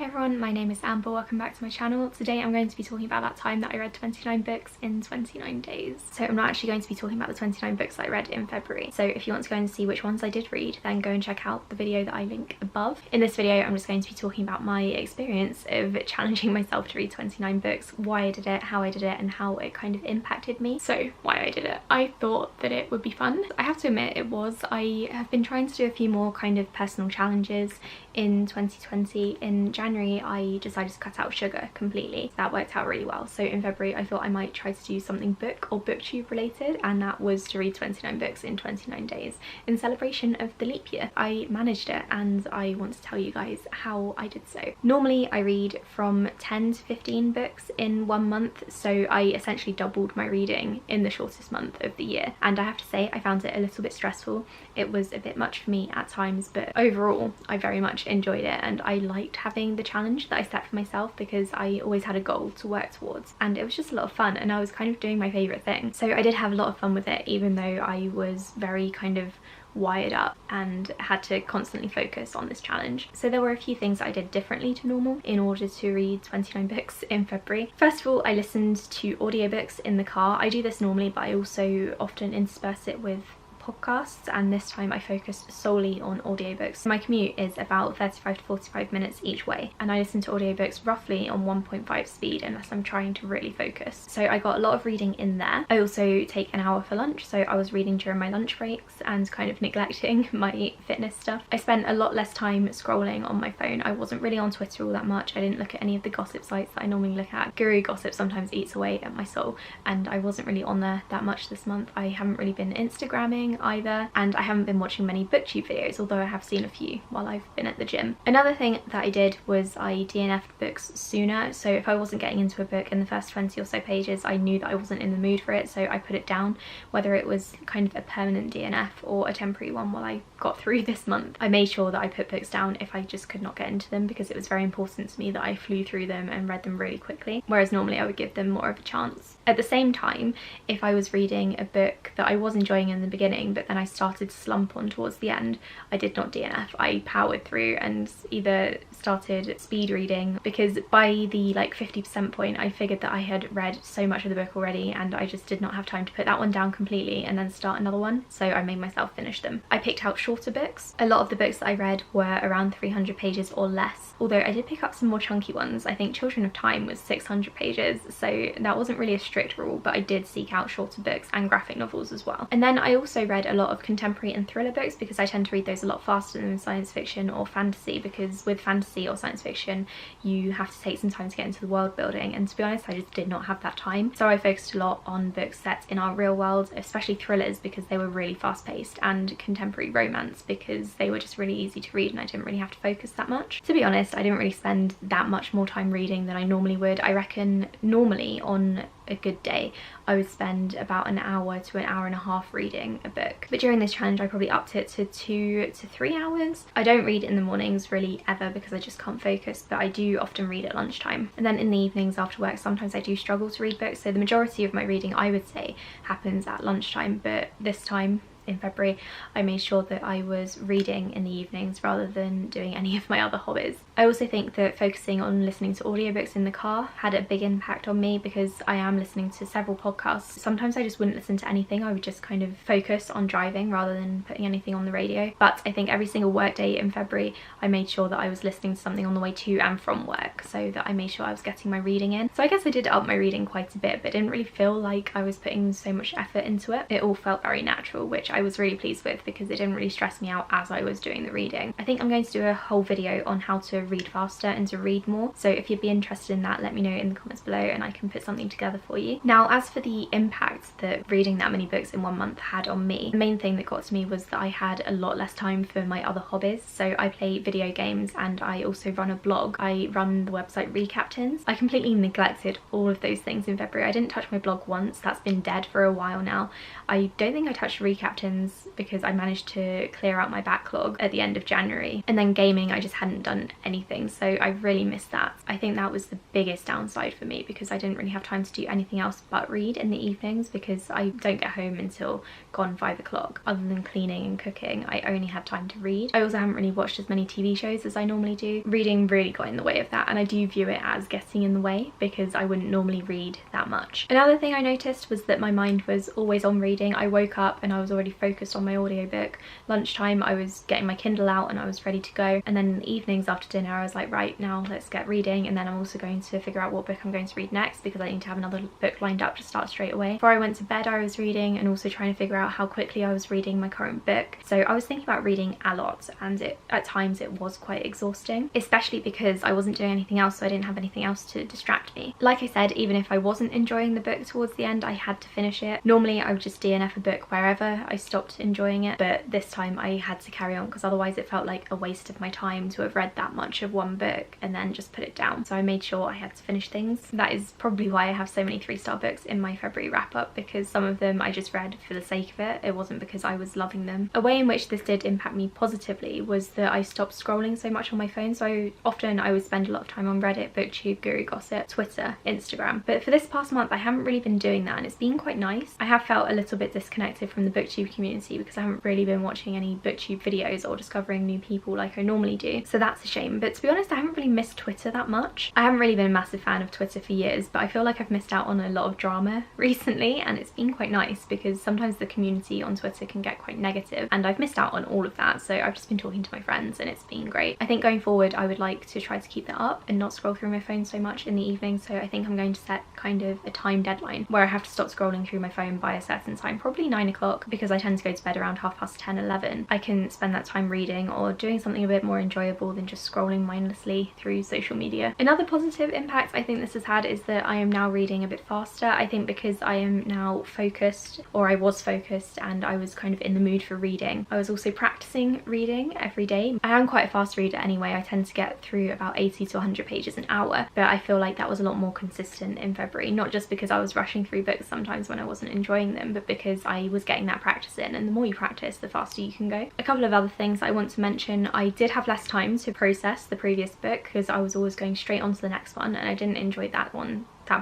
Hey everyone, my name is Amber, welcome back to my channel. Today I'm going to be talking about that time that I read 29 books in 29 days. So I'm not actually going to be talking about the 29 books that I read in February. So if you want to go and see which ones I did read, then go and check out the video that I link above. In this video, I'm just going to be talking about my experience of challenging myself to read 29 books, why I did it, how I did it, and how it kind of impacted me. So why I did it. I thought that it would be fun. I have to admit it was. I have been trying to do a few more kind of personal challenges in 2020. In January I decided to cut out sugar completely. That worked out really well. So in February I thought I might try to do something book or booktube related, and that was to read 29 books in 29 days in celebration of the leap year. I managed it and I want to tell you guys how I did so. Normally I read from 10 to 15 books in 1 month, so I essentially doubled my reading in the shortest month of the year, and I have to say I found it a little bit stressful. It was a bit much for me at times, but overall I very much enjoyed it and I liked having the challenge that I set for myself because I always had a goal to work towards, and it was just a lot of fun and I was kind of doing my favourite thing. So I did have a lot of fun with it, even though I was very kind of wired up and had to constantly focus on this challenge. So there were a few things that I did differently to normal in order to read 29 books in February. First of all, I listened to audiobooks in the car. I do this normally, but I also often intersperse it with podcasts, and this time I focused solely on audiobooks. My commute is about 35 to 45 minutes each way, and I listen to audiobooks roughly on 1.5 speed unless I'm trying to really focus. So I got a lot of reading in there. I also take an hour for lunch, so I was reading during my lunch breaks and kind of neglecting my fitness stuff. I spent a lot less time scrolling on my phone. I wasn't really on Twitter all that much. I didn't look at any of the gossip sites that I normally look at. Guru gossip sometimes eats away at my soul, and I wasn't really on there that much this month. I haven't really been Instagramming either, and I haven't been watching many booktube videos, although I have seen a few while I've been at the gym. Another thing that I did was I DNF'd books sooner, so if I wasn't getting into a book in the first 20 or so pages, I knew that I wasn't in the mood for it, so I put it down, whether it was kind of a permanent DNF or a temporary one while I got through this month. I made sure that I put books down if I just could not get into them, because it was very important to me that I flew through them and read them really quickly, whereas normally I would give them more of a chance. At the same time, if I was reading a book that I was enjoying in the beginning but then I started to slump on towards the end, I did not DNF. I powered through and either started speed reading, because by the like 50% point I figured that I had read so much of the book already and I just did not have time to put that one down completely and then start another one, so I made myself finish them. I picked out shorter books. A lot of the books that I read were around 300 pages or less, although I did pick up some more chunky ones. I think Children of Time was 600 pages, so that wasn't really a strict rule, but I did seek out shorter books and graphic novels as well. And then I also read a lot of contemporary and thriller books, because I tend to read those a lot faster than science fiction or fantasy, because with fantasy or science fiction you have to take some time to get into the world building, and to be honest I just did not have that time. So I focused a lot on books set in our real world, especially thrillers because they were really fast paced, and contemporary romance because they were just really easy to read and I didn't really have to focus that much. To be honest, I didn't really spend that much more time reading than I normally would. I reckon normally on a good day I would spend about an hour to an hour and a half reading a book, but during this challenge I probably upped it to 2 to 3 hours. I don't read in the mornings really ever because I just can't focus, but I do often read at lunchtime, and then in the evenings after work sometimes I do struggle to read books, so the majority of my reading I would say happens at lunchtime. But this time in February I made sure that I was reading in the evenings rather than doing any of my other hobbies. I also think that focusing on listening to audiobooks in the car had a big impact on me, because I am listening to several podcasts. Sometimes I just wouldn't listen to anything, I would just kind of focus on driving rather than putting anything on the radio. But I think every single work day in February I made sure that I was listening to something on the way to and from work, so that I made sure I was getting my reading in. So I guess I did up my reading quite a bit, but didn't really feel like I was putting so much effort into it. It all felt very natural, which I was really pleased with because it didn't really stress me out as I was doing the reading. I think I'm going to do a whole video on how to read faster and to read more, so if you'd be interested in that, let me know in the comments below and I can put something together for you. Now, as for the impact that reading that many books in 1 month had on me, the main thing that got to me was that I had a lot less time for my other hobbies. So I play video games and I also run a blog. I run the website Recaptains. I completely neglected all of those things in February. I didn't touch my blog once. That's been dead for a while now. I don't think I touched Recaptains because I managed to clear out my backlog at the end of January. And then gaming, I just hadn't done any anything, so I really missed that. I think that was the biggest downside for me, because I didn't really have time to do anything else but read in the evenings, because I don't get home until gone 5 o'clock. Other than cleaning and cooking, I only had time to read. I also haven't really watched as many TV shows as I normally do. Reading really got in the way of that, and I do view it as getting in the way because I wouldn't normally read that much. Another thing I noticed was that my mind was always on reading. I woke up and I was already focused on my audiobook. Lunchtime I was getting my Kindle out and I was ready to go, and then in the evenings after dinner I was like, right, now let's get reading. And then I'm also going to figure out what book I'm going to read next, because I need to have another book lined up to start straight away. Before I went to bed I was reading, and also trying to figure out how quickly I was reading my current book. So I was thinking about reading a lot, and at times it was quite exhausting, especially because I wasn't doing anything else, so I didn't have anything else to distract me. Like I said, even if I wasn't enjoying the book towards the end, I had to finish it. Normally I would just DNF a book wherever I stopped enjoying it, but this time I had to carry on, because otherwise it felt like a waste of my time to have read that much of one book and then just put it down. So I made sure I had to finish things. That is probably why I have so many 3-star books in my February wrap up, because some of them I just read for the sake of it. It wasn't because I was loving them. A way in which this did impact me positively was that I stopped scrolling so much on my phone. So often I would spend a lot of time on Reddit, BookTube, Guru Gossip, Twitter, Instagram. But for this past month I haven't really been doing that, and it's been quite nice. I have felt a little bit disconnected from the BookTube community because I haven't really been watching any BookTube videos or discovering new people like I normally do. So that's a shame. But to be honest, I haven't really missed Twitter that much. I haven't really been a massive fan of Twitter for years, but I feel like I've missed out on a lot of drama recently, and it's been quite nice because sometimes the community on Twitter can get quite negative, and I've missed out on all of that. So I've just been talking to my friends and it's been great. I think going forward I would like to try to keep that up and not scroll through my phone so much in the evening. So I think I'm going to set kind of a time deadline where I have to stop scrolling through my phone by a certain time, probably 9 o'clock, because I tend to go to bed around 10:30, 11. I can spend that time reading or doing something a bit more enjoyable than just scrolling mindlessly through social media. Another positive impact I think this has had is that I am now reading a bit faster. I think because I am now focused, or I was focused, and I was kind of in the mood for reading. I was also practicing reading every day. I am quite a fast reader anyway. I tend to get through about 80 to 100 pages an hour, but I feel like that was a lot more consistent in February, not just because I was rushing through books sometimes when I wasn't enjoying them, but because I was getting that practice in, and the more you practice the faster you can go. A couple of other things I want to mention: I did have less time to process the previous book because I was always going straight on to the next one, and I didn't enjoy that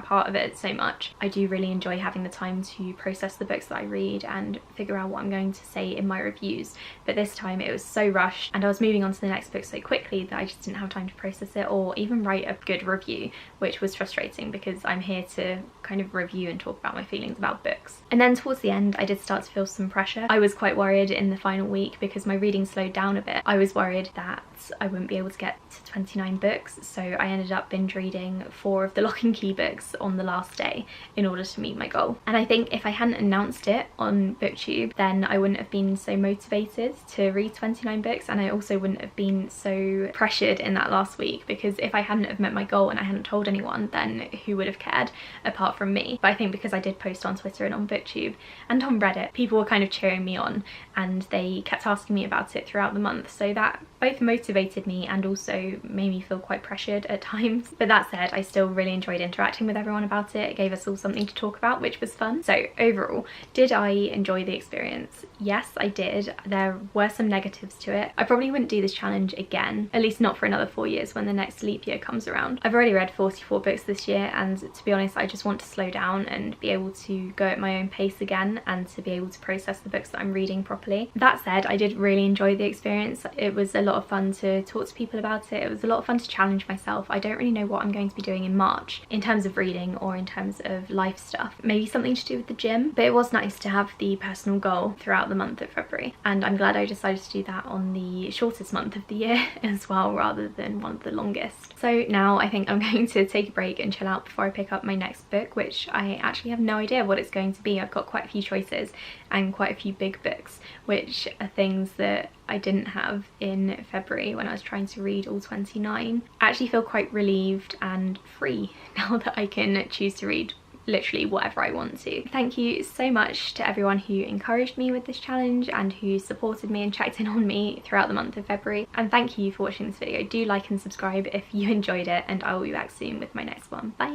part of it so much. I do really enjoy having the time to process the books that I read and figure out what I'm going to say in my reviews, but this time it was so rushed and I was moving on to the next book so quickly that I just didn't have time to process it or even write a good review, which was frustrating because I'm here to kind of review and talk about my feelings about books. And then towards the end I did start to feel some pressure. I was quite worried in the final week because my reading slowed down a bit. I was worried that I wouldn't be able to get to 29 books, so I ended up binge reading 4 of the Lock and Key books on the last day in order to meet my goal. And I think if I hadn't announced it on BookTube, then I wouldn't have been so motivated to read 29 books, and I also wouldn't have been so pressured in that last week, because if I hadn't have met my goal and I hadn't told anyone, then who would have cared apart from me? But I think because I did post on Twitter and on BookTube and on Reddit, people were kind of cheering me on and they kept asking me about it throughout the month, so that both motivated me and also made me feel quite pressured at times. But that said, I still really enjoyed interacting with everyone about it. It gave us all something to talk about, which was fun. So overall, did I enjoy the experience? Yes, I did. There were some negatives to it. I probably wouldn't do this challenge again, at least not for another 4 years when the next leap year comes around. I've already read 44 books this year, and to be honest, I just want to slow down and be able to go at my own pace again and to be able to process the books that I'm reading properly. That said, I did really enjoy the experience. It was a lot of fun to talk to people about it. It was a lot of fun to challenge myself. I don't really know what I'm going to be doing in March in terms of reading or in terms of life stuff. Maybe something to do with the gym, but it was nice to have the personal goal throughout the month of February, and I'm glad I decided to do that on the shortest month of the year as well, rather than one of the longest. So now I think I'm going to take a break and chill out before I pick up my next book, which I actually have no idea what it's going to be. I've got quite a few choices and quite a few big books, which are things that I didn't have in February when I was trying to read all 29. I actually feel quite relieved and free now that I can choose to read literally whatever I want to. Thank you so much to everyone who encouraged me with this challenge and who supported me and checked in on me throughout the month of February. And thank you for watching this video. Do like and subscribe if you enjoyed it, and I will be back soon with my next one. Bye!